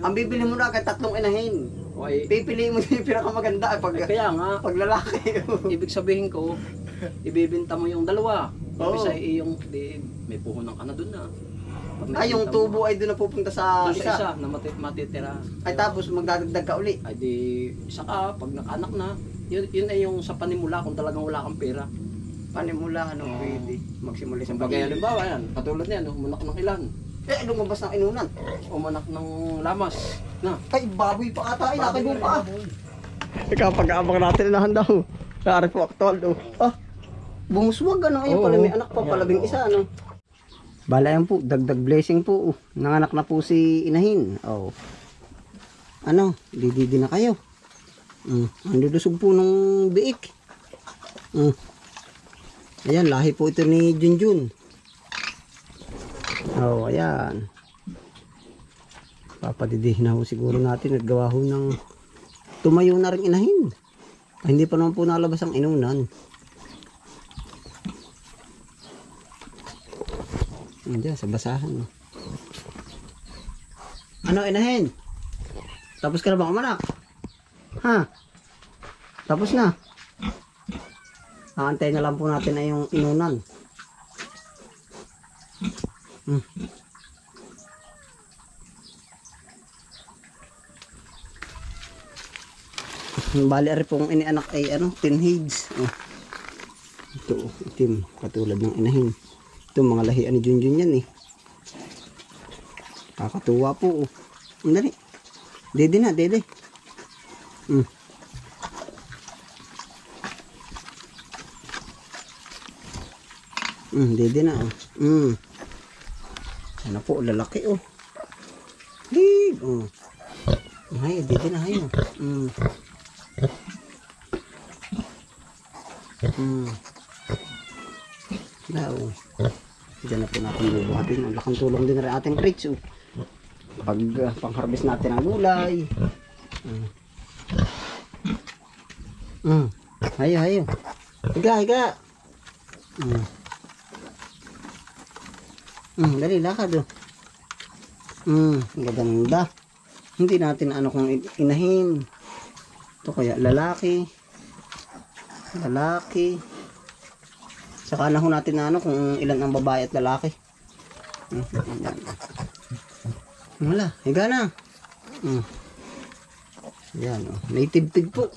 Ang bibili mo na agad 3 inahin. Okay. Pipiliin mo yung pinakamaganda pag, Kaya nga, pag lalaki. ibig sabihin ko, ibibenta mo yung dalawa. Oo. Isa yung, may puhunan ka na dun na. Pag Ay, yung nakita tubo mo, ay doon na pupunta sa doon sa isa isa. na matitira. Ay tapos magdadagdag ka uli. Ay di, isa ka, pag nakanak na, yun ay yung sa panimula kung talagang wala kang pera. Panimula, ano, pwede. Magsimula sa Bagay halimbawa yan, katulad niyan, umanak ng ilan, Eh, lumabas ng inunan. umanak ng lamas, na. Ay, baboy pa ata. Ay, nakagong pa. Ikaw, pag-aabang natin inahan daw. Naari po aktual daw. Ah, bumuswag, ano. Ayun pala, may anak pa, palabing isa, ano. Bala yan po, dagdag blessing po. Nanganak na po si inahin. Oh. Ano, dididi na kayo. Ang lulusog po ng biik. Ayan, lahi po ito ni Junjun. Oh, ayan. Papadidihin na ho siguro natin at gawa ho ng tumayo na rin inahin. Ay, hindi pa naman po nalabas ang inunan. Diyan, sa basahan. Ano, inahin? Tapos ka na ba kumanak? Ha? Tapos na? Aantay na lang po natin ay yung inunan. Bali ari pong inianak ay ano, 10 heads. Ito, itim, katulad ng inahin. Ito mga lahian ni Junjun yan eh. Kakatuwa po. Ang dali. Dede na, dede. Dede na oh. Ano po, lalaki oh. Dig, oh. Ay, dede na hayo. Now, diyan na po natin bubuhatin. Ang laking tulong din rin ating crates oh. Pag pang-harvest natin ang gulay. Hayo, hayo. Higa, higa. Dali, lakad oh. Gaganda. Hindi natin ano kung inahin. Ito kaya lalaki. Lalaki. Saka na ho natin na ano kung ilan ang babae at lalaki. Wala, higa na. Yan oh. Native pig po.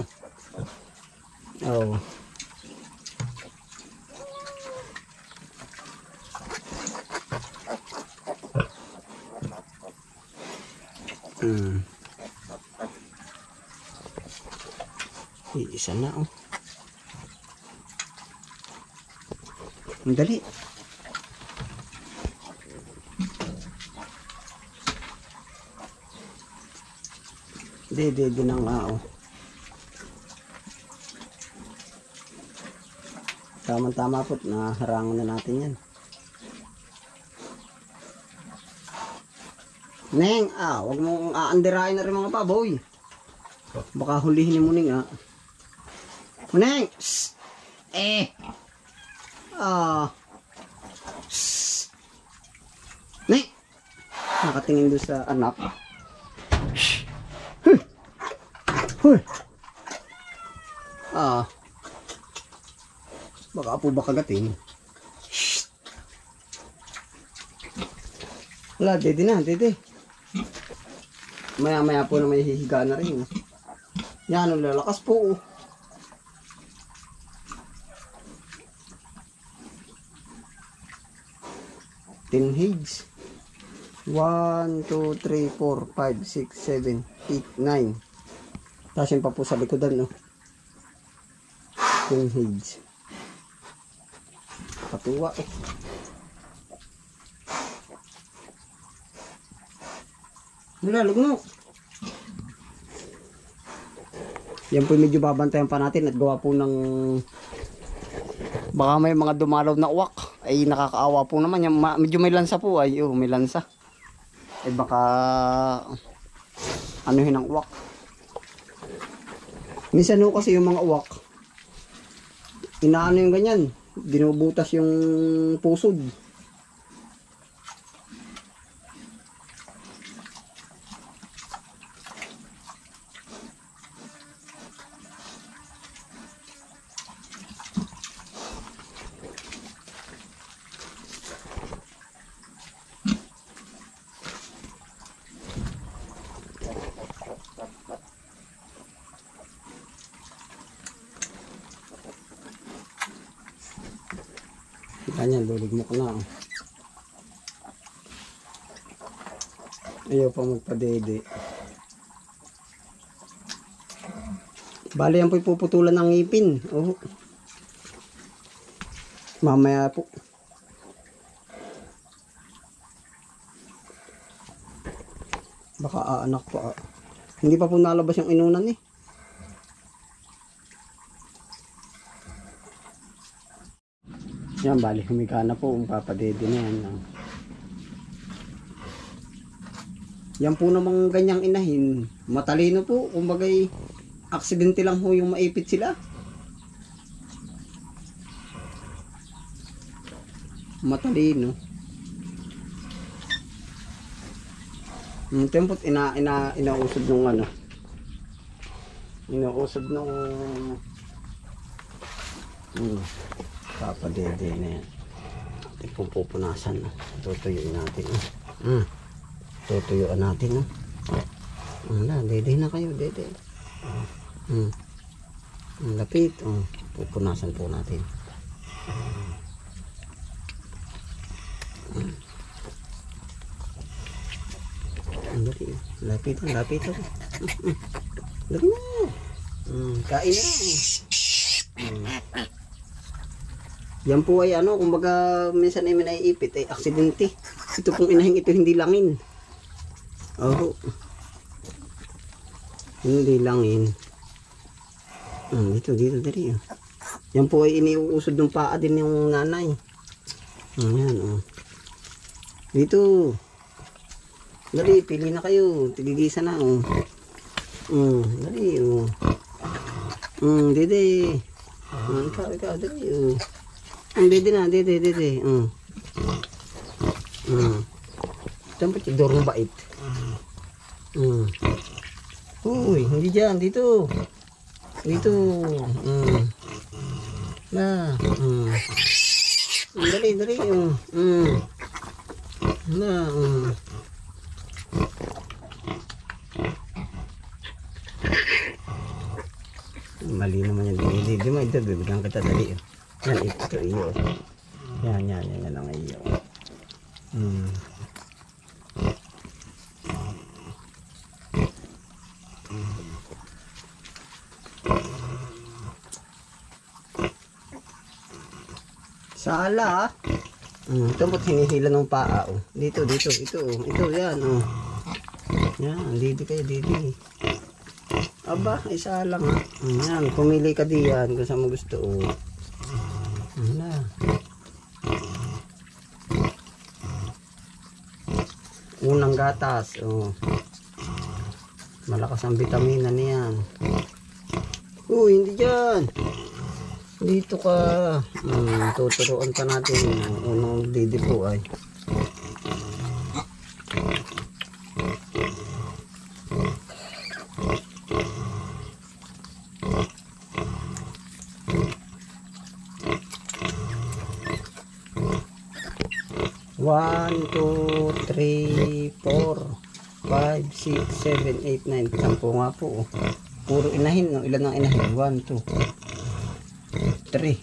Oh. Isa na oh. Ang dali. Dede na nga oh. Tama-tama po, naharangan na natin yan. Neng, wag mong aandirain na rin mga baboy. Baka hulihin ni Muning Neng! Shh! Shh! Neng! Nakatingin doon sa anak. Shh! Huy! Huy! Baka po ba kagating? Shh! Wala, dede na, dede. Maya-maya po na may hihiga na rin. Yan, lalakas po. 10 heads. 1, 2, 3, 4, 5, 6, 7, 8, 9. Tapos yun pa po sa likodan, no? 10 heads. Katuwa eh. Nilalog mo. Yan po medyo babantayan pa natin at gawa po ng baka may mga dumalaw na uwak ay nakakaawa po naman yan. Medyo may lansa po ay may lansa ay baka anuhin ang uwak. Minsan ho kasi yung mga uwak inaano yung ganyan, binubutas yung pusod. Ganyan, luligmok na. Ayaw pa magpadede. Bali yan po ipuputulan ng ngipin. Oh. Mamaya po. Baka aanak pa. Hindi pa po nalabas yung inunan eh. Yan, bali humiga na po ang papadede na yan. Yan po namang ganyang inahin. Matalino po. Kumbagay, aksidente lang ho yung maipit sila. Matalino. Tempot inausod nung ano. Inausod nung papadede na yan. Ating pong pupunasan. Tutuyuin natin. Tutuyuan natin. Dede na kayo. Dede. Lapit. Pupunasan po natin. Lapit. Lapit. Lagi na. Kain na. Yan po ay ano, kumbaga minsan ay naiipit ay aksidente. Ito pong inahing ito hindi langin. Oh. Hindi langin. Dito dali. Yan po ay iniuusod ng paa din yung nanay. Yan Dito. Dali, pili na kayo. Tigigisa na Dali Dede. Ikaw dali Dede na, dede. Dapat tidor ng bait. Uy, hindi dyan, dito. Dali. Mali naman yan. Di mo ito, bibigyan kita dali. Yan, ito iyo. Yan ang iyo. Sala. Ito mo't hinihila ng paa. Dito, ito, yan. Yan, didi kayo, didi. Aba, isa lang Yan, pumili ka diyan kung saan mo gusto. Unang gatas. Malakas ang vitamina niyan. Hindi dyan. Dito ka. Tuturuan pa natin. Unang didi po ay. One, 2, 3, 4, 5, 6, 7, 8, 9. 10 nga po. Puro inahin. Ilan ang inahin? 1, 2, 3,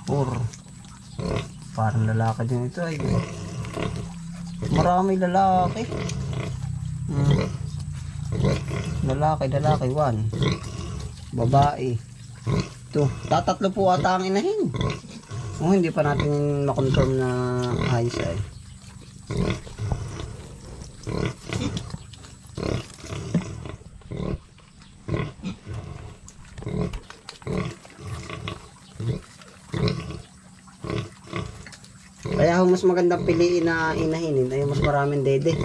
4. Parang lalaki din ito ay. Marami lalaki. Lalaki 1. Babae. Ito. Tatatlo po ata ang inahin. Hindi pa natin makonfirm na ayos ay. Kaya mas magandang piliin na inahinin ay mas maraming dede.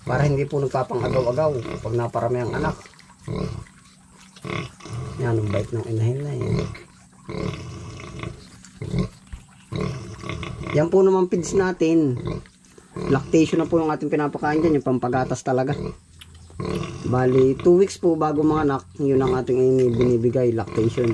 Para hindi po nagpapang-agaw-agaw pag naparami ang anak. Yan ang bait ng inahin na yan. Yan po naman feeds natin. Lactation na po yung ating pinapakain dyan. Yung pampagatas talaga. Bali 2 weeks po bago mga anak. Yun ang ating binibigay. Lactation.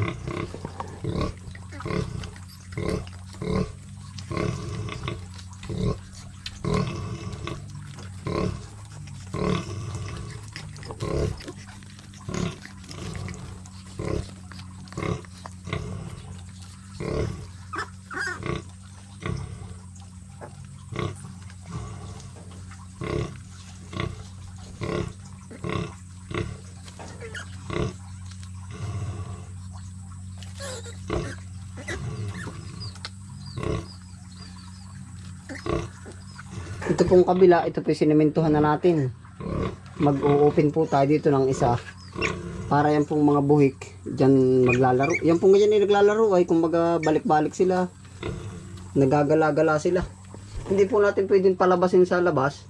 Ito pong kabila, ito po sinementohan na natin. Mag-open po tayo dito ng isa. Para yan pong mga buhik, dyan maglalaro. Yan pong ganyan naglalaro ay kumbaga balik-balik sila. Nagagala-gala sila. Hindi po natin pwedeng palabasin sa labas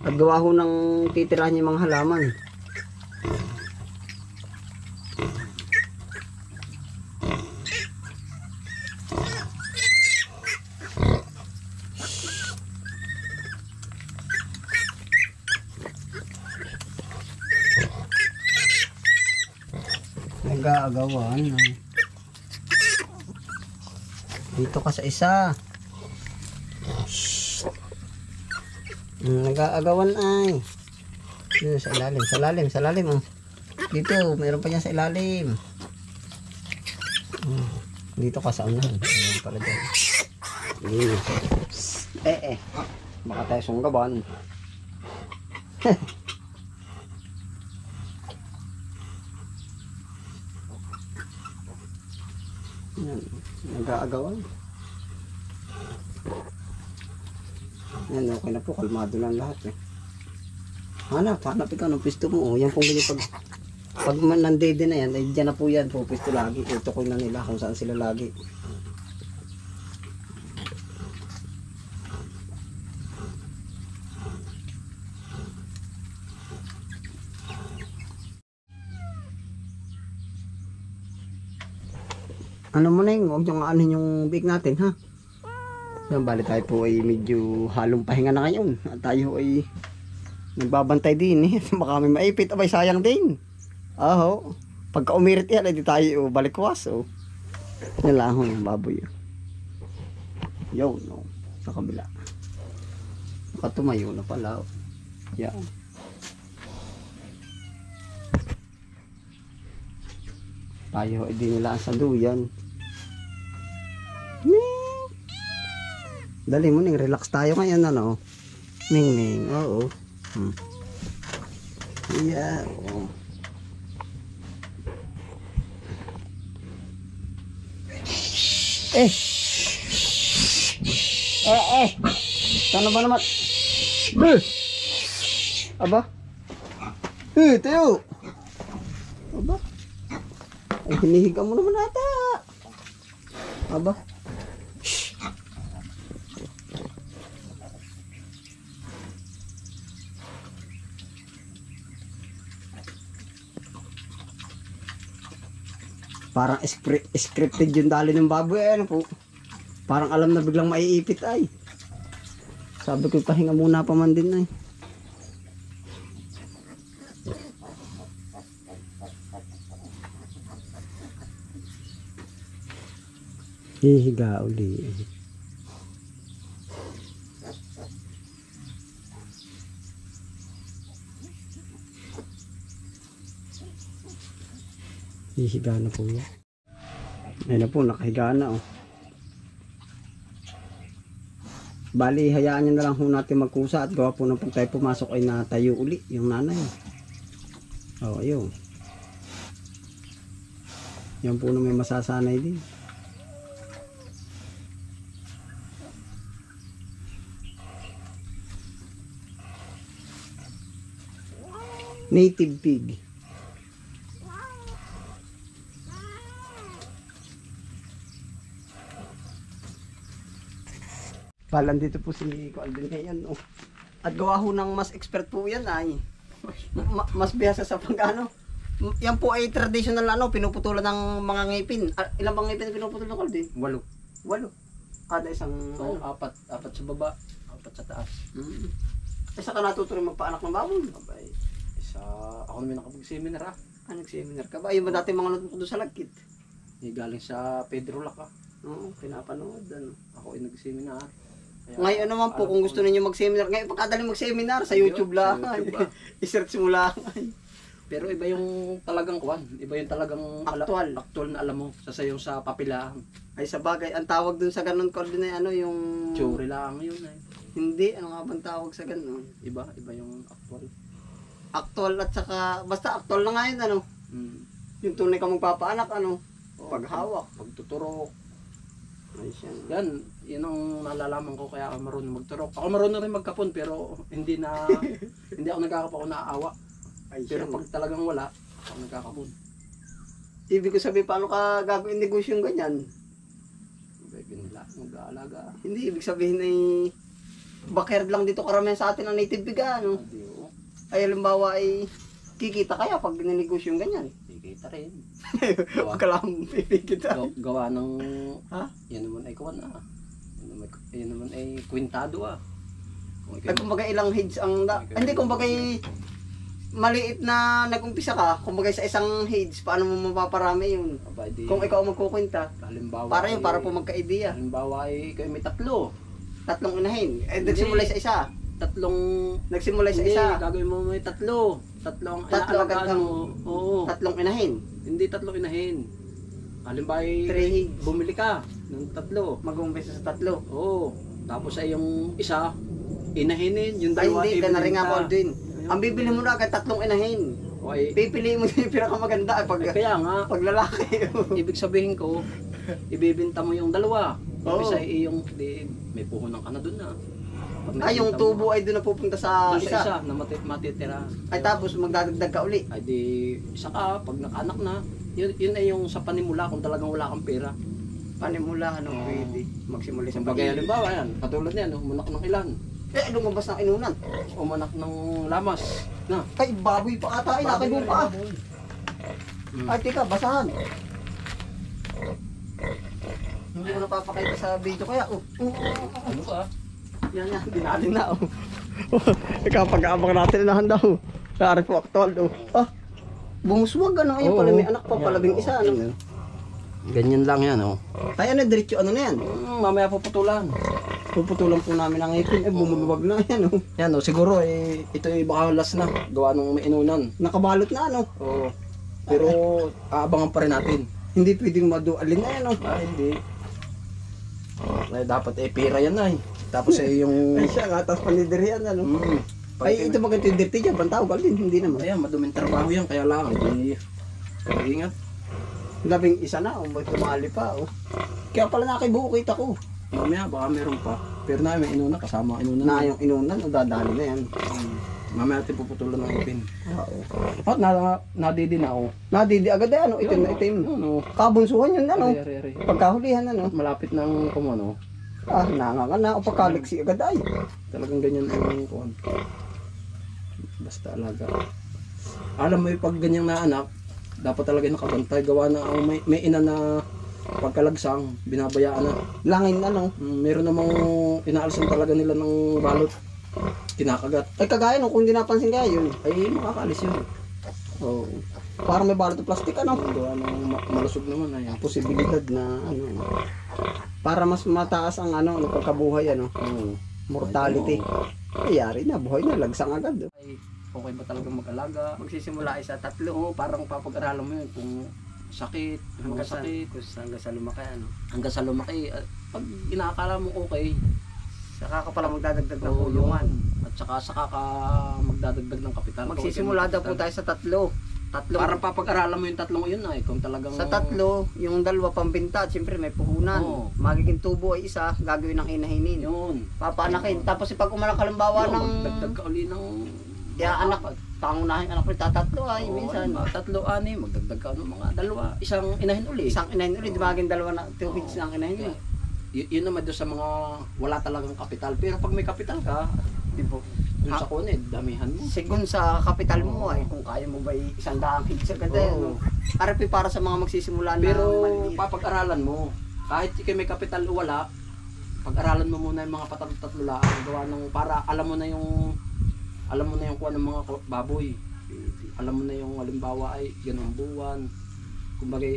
at gawa ho ng titirahan yung mga halaman. Nag-aagawan. Dito ka sa isa. Nag-aagawan ay. Dito sa ilalim, sa ilalim, sa ilalim. Oh. Dito, mayroon pa niya sa ilalim. Dito ka sa unahan. Ayan pala dyan. Baka tayo sunggaban. Yan, nag-aagawan. Yan, okay na po, kalmado lang lahat eh. Hanap ikaw ng pisto mo. Oh. Yan pong ganyan pag nandede na yan, ay dyan na po yan po, pisto lagi. Tutukoy na nila kung saan sila lagi. Ano mo na yung, huwag yung aanin yung big natin ha. Yan, bali tayo po ay medyo halong pahinga na ngayon. At tayo ay nagbabantay din eh. Baka may maipit, abay sayang din. Aho, pagka umirit yan, ay di tayo balikwas oh. Yan lang ho yung baboy. Yo, no, sa kabila. Nakatumayo na pala oh. Yan. Tayo ay di nila ang saduyan. Dali mo ning, relax tayo ngayon ano. Ning, oo. Yeah, oo. Sana ba naman? Aba? Tayo. Aba? Ay, hinihiga mo naman ata. Aba? Parang scripted yung dali ng baboy. Ano po? Parang alam na biglang maiipit ay. Sabi ko pahinga muna pa man din ay. Hihiga uli. Hihiga na po yan. Ayun na po, nakahiga na oh. Bali, hayaan nyo na lang po natin magkusa at gawa po ng pag tayo pumasok ay natayo uli yung nanay. Oh, ayun. Yan po na may masasanay din. Native pig. Palan dito po si Nico Alvin ngayon oh. At gawa ho ng mas expert po yan ay. Mas bihasa sa pagkano. Yan po ay traditional ano, pinuputulan ng mga ngipin. Ilang bang ngipin pinuputulan ko din? 8. Kada isang So, apat sa baba, 4 sa taas. Isa ka natutuloy magpaanak ng baboy. Abay, ako naman nakapag-seminar Nag-seminar ka ba? Ayun ba dati mga natututo sa lagkit? Galing sa Pedro Lac Oo, pinapanood ano. Ako ay nag-seminar. Ngayon naman po, kung gusto niyo mag-seminar, ngayon pagkadaling mag-seminar sa YouTube lang. I-search mo lang. Pero iba yung talagang kuwan, iba yung talagang Aktual na alam mo sa sayo sa papilahan. Ay sa bagay, ang tawag dun sa ganun coordinate ano yung Theory lang yun eh. Hindi, ano nga bang tawag sa ganun? Iba yung actual. Actual at saka, basta actual na nga yun, ano? Mm. Yung tunay ka magpapaanak, ano? Oo, Paghawak. pagtuturok. Ayos yan. Yan ang nalalaman ko kaya ako marunong magturok. Ako marunong rin magkapon pero hindi ako nagkakapon, ako naaawa. Ayos Pero yan. pag talagang wala, ako nagkakapon. Ibig ko sabihin, paano ka gagawin negosyo yung ganyan? Baby nila, mag-aalaga. Hindi, ibig sabihin ay backyard lang dito karamihan sa atin ang native biga, ano? Hindi ko. Ay, halimbawa ay kikita kaya pag ninegosyo yung ganyan. Kikita rin. Huwag ka lang pipikita. Gawa ng, Ha? yan naman ay kuwan ah. Yan naman ay kwintado ah. Kung Ay, kumbaga ilang heads ang hindi, kumbaga maliit na nag-umpisa ka, kumbaga sa isang heads, paano mo mapaparami yun? Kung ikaw ang magkukwenta, halimbawa para yun, para po magka-idea. Halimbawa ay kayo may 3. Tatlong inahin. Eh, Hindi. nagsimula sa isa. Nagsimula sa Hindi, isa. gagawin mo may 3. Tatlong Tatlo agad inaalagaan ang- mo. Oo. Tatlong inahin. Hindi 3 inahin. Halimbawa ay 3 heads. bumili ka ng 3. Mag-umpisa sa tatlo. Oo. Tapos ay yung isa, inahinin. Yung Ay, dalawa, hindi, na rin ako ibibenta. din. Ang bibili mo na agad tatlong inahin. O ay, Pipili mo yung pinakamaganda pag, kaya nga, pag lalaki. ibig sabihin ko, ibibenta mo yung dalawa. Oo. Ibig sabihin yung, may puhunan ka na dun na. Pag Ay, yung nakita tubo mo, ay doon na pupunta sa doon sa isa isa. na matitira. Ay, tapos magdadagdag ka uli. Ay di, isa ka, pag nakanak na, yun ay yung sa panimula kung talagang wala kang pera. Panimula, ano, Oo. pwede. Magsimula sa Kumbaga, halimbawa yan, katulad niyan, umunak ng ilan, Eh, lumabas ng inunan. umanak ng lamas. Na. Ay, baboy pa ata. Ay, nakibong pa. Hmm. Ay, teka, basahan. Hindi ko napapakita sa video kaya. Ano ka? Yan, dinalin na. Kapag-abang natin na daw. Kaya po aktual. Bumuswag, ano. Ayun Oo. pala, may anak pa pala, bing isa, ano. Ganyan lang yan, oh. Ay, ano, diretso, ano na yan. Mamaya puputulan. Puputulan po namin ang ipin. Eh, bumabag na yan, oh. Yan, oh, siguro, ito ay baka last na. Gawa nung may inunan. Nakabalot na, ano. Oo. Pero, aabangan pa rin natin. Hindi pwedeng madualin na yan, oh. Hindi. Ay, dapat pira yan ay. Tapos yung... Ay, siya nga, tapos panidirihan, ano. Ay, Ay, ito maganda yung dirty dyan, pantawag din, hindi naman. Ayan, maduming trabaho yan, kaya lang. Ingat. Labing isa na, may tumali pa, oh. Kaya pala nakibuo kita ko. Mamaya, baka meron pa. Pero na, may inuna, kasama ang inunan. Na yung inunan, o dadali na yan. Mamaya natin puputulan ng ipin. Oo. At nadidi na ako. Nadidi agad ay, ano, itim na itim. Ano? Kabunsuhan yun, ano. Ari. Pagkahulihan, ano. Malapit ng kumano. Ah, nangangan na, o pagkaliksi agad ay. Talagang ganyan ang kuhan. Basta alaga. Alam mo yung pag ganyang naanak, dapat talaga nakabantay. Gawa na ang may ina na pagkalagsang, binabayaan na. Langin, ano. Meron namang inaalisan talaga nila ng balot. Kinakagat. Ay, kagaya nung kung di napansin kaya yun. Ay, makakaalis yun. Oo. Parang may balot ng plastic, ano. Gawa ng malusog naman. Ay, Posibilidad na, ano. Para mas mataas ang, ano, pagkabuhay, ano. Mortality. Ay, yari na, buhay na, lagsang agad. Oh. Ay, okay ba talaga mag-alaga? Magsisimula ay sa tatlo. Oo, parang papag-aralan mo yun kung sakit, mga sakit, Hanggang sa lumaki, ano. hanggang sa lumaki. Pag inaakala mo okay, Saka ka pala magdadagdag ng oo, kulungan. at saka ka magdadagdag ng kapital. Magsisimula daw po tayo sa tatlo. Parang papag-aralan mo yung tatlong yun ay kung talagang... Sa tatlo, yung dalawa pambinta, siyempre may puhunan. Oo. Magiging tubo ay isa, gagawin ng inahinin. Yun. Papaanakin. Tapos pag umalak halimbawa ng Magdagdag ka uli ng... anak, pangunahin anak ko tatlo ay Oo, minsan. mga tatlo, ani, magdagdag ka ng mga dalawa. Isang inahin uli. Isang inahin ulit, magiging dalawa na 2 heads ng inahin. Yun naman doon sa mga wala talagang kapital. Pero pag may kapital ka, Tipo, doon sa kunid, damihan mo. sigun sa kapital mo Oo. ay kung kaya mo ba 100 heads agad Oo. Arapi para sa mga magsisimula na Pero maliliit. papag-aralan mo, kahit ikaw may kapital o wala, pag-aralan mo muna yung mga patatlo lang, gawa ng para alam mo na yung kuha ng mga baboy. Alam mo na yung halimbawa ay ganung buwan. Kumbaga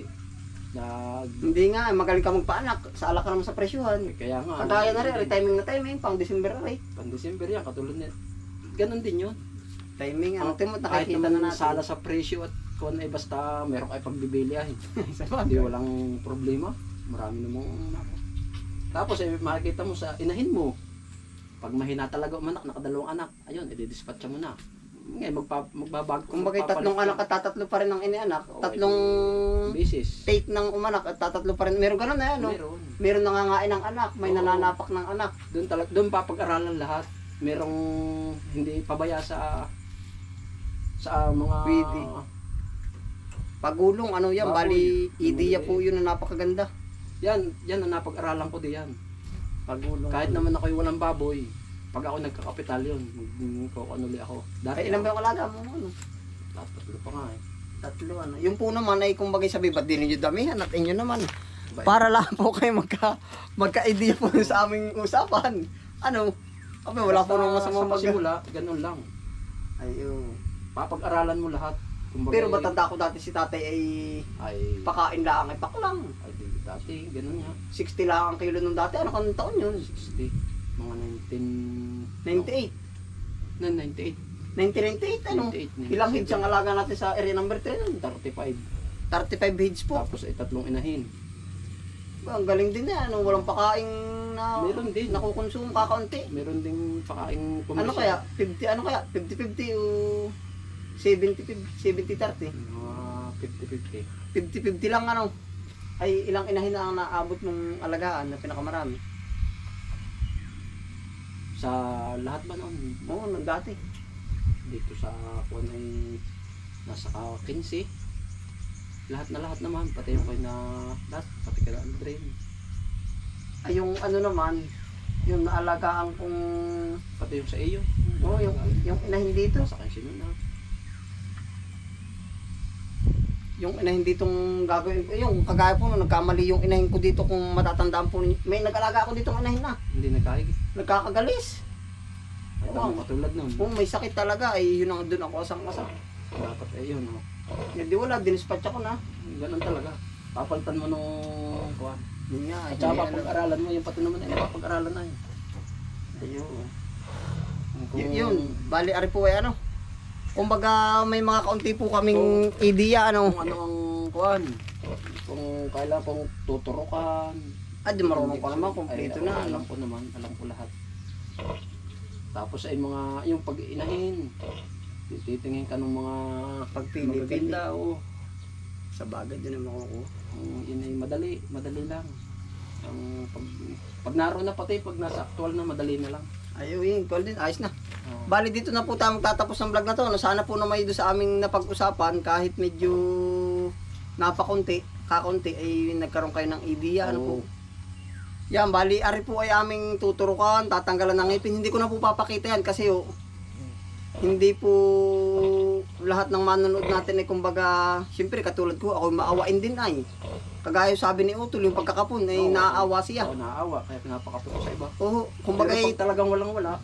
Hindi nga, magaling ka magpaanak. Sa alak ka naman sa presyuhan. kaya nga. Kagaya na rin, timing na timing, pang December na rin. Pang December yan, katulad niya. Ganun din yun. Timing, ano, timot, Kahit nakikita na naman natin. sala sa presyo at kung ay basta meron kayo pagbibili ay. Hindi walang problema. Marami namang tapos makikita mo sa inahin mo. Pag mahina talaga umanak, nakadalawang anak, ayun, i-dispatcha mo na. Ngayon, magbabago. Kung bagay tatlong anak at tatatlo pa rin ang inianak, tatlong basis. take ng umanak at tatatlo pa rin. Meron ganun na yan, no? Meron. Meron nangangain ng anak, may Oo. nananapak ng anak. Doon papag-aralan lahat. Merong hindi pabaya sa mga Pwede. Pagulong, ano yan, Baboy. bali, ideya Ano po yun na napakaganda. Yan ang napag-aralan ko diyan. Pagulong. Kahit naman ako'y walang baboy, pag ako nagkakapital yun, magkukunuli ako. Dati Ay, ilan ba yung alaga mo? Ano? tatlo pa nga eh. Tatlo, ano. Yung po naman ay kung bagay sabi, ba't di ninyo damihan at inyo naman. Ba- Para lang po kayo magka-idea po sa aming usapan. Ano? Abi, wala po nang masamang sa simula, ganun lang. Ayun. Papag-aralan mo lahat. Kumbaga, Pero batanda ko dati si tatay ay ay pakain lang, ay paklang. dati, ganun nga. 60 lang ang kilo nung dati. Ano kanong taon yun? 60, mga 98. 98. 1998, ano? 98, Ilang heads ang alaga natin sa area number 3 nun? 35. 35 heads po. Tapos ay tatlong inahin. Ang galing din na, ano? Walang pakaing na Meron din. nakukonsumo kakaunti. Meron ding pakaing Ano kaya? 50, ano kaya? 50-50 o 70-30? Mga 50-50. 50-50 lang ano. Ay ilang inahin na ang naabot ng alagaan na pinakamarami. Sa lahat ba noon? Oo, nung dati. Dito sa kuwan ay nasa 15. Lahat naman, pati yung kayo na lahat, pati kaya Aldrin. Ay yung ano naman, yung naalagaan kong Pati yung sa iyo. oh, yung inahin dito. Nasa 15 na. Yung inahin ditong gagawin, yung kagaya po nung nagkamali yung inahin ko dito kung matatandaan po ninyo. May nag-alaga ako ditong inahin na. Hindi nagkaig. Nagkakagalis. Ay, tama katulad nun. Kung may sakit talaga ay yun ang doon ako asang-asang. Dapat ay yun. Oh. Hindi wala, dinispatch ako na. Ganun talaga. Papalitan mo nung kuwan. Yun nga. At saka papag-aralan mo, yung pati naman ay napapag-aralan na yun. Ayun. Kung- Yun, bali ari po ay ano. Kumbaga may mga kaunti po kaming ideya ano. Kung ano ang kuwan. Kung kailan kung tuturukan. Di marunong pa naman, kompleto Ay, na. alam Ano. ko naman, alam ko lahat. Tapos ay mga, yung pag-inahin. Titingin ka ng mga Pagpili-pili. magaganda, oo. Sa bagay din naman ako. Yun ay madali lang. Ang pag naroon na pati, pag nasa actual na, madali na lang. Ayun, call din, ayos na. Oo. Bali dito na po tayo magtatapos ng vlog na to. No? Sana po na may doon sa aming napag-usapan kahit medyo kakunti ay nagkaroon kayo ng ideya. Ano po. Oo. Yan, bali ari po ay aming tuturukan, tatanggalan ng ngipin. Hindi ko na po papakita yan kasi hindi po lahat ng manonood natin ay kumbaga, siyempre katulad ko, ako maawain din ay. Kagaya sabi ni Utol, yung pagkakapon ay Oo. naaawa siya. Oo, naaawa, kaya pinapakapit ko sa iba. Oo, Pero kumbaga pag talagang walang-wala,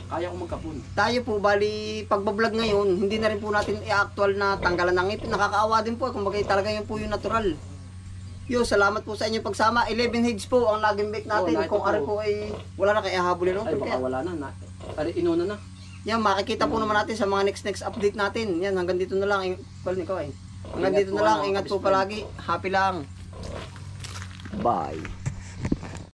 kaya ko magkapon. tayo po, bali pagbablog ngayon, hindi na rin po natin i-actual na tanggalan ng ngipin. Nakakaawa din po, kumbaga talaga yun po yung natural. Yo, salamat po sa inyong pagsama. 11 heads po ang laging bake natin. Oo, Kung ito ari po. po ay wala na kaya habulin Ay, Utol. baka Kaya wala na. Inuna na. yan, makikita po naman natin sa mga next update natin. Yan, hanggang dito na lang. Call ikaw eh. Hanggang Ingat dito po, na lang. ano, Ingat po kabispen. palagi. Happy lang. Bye.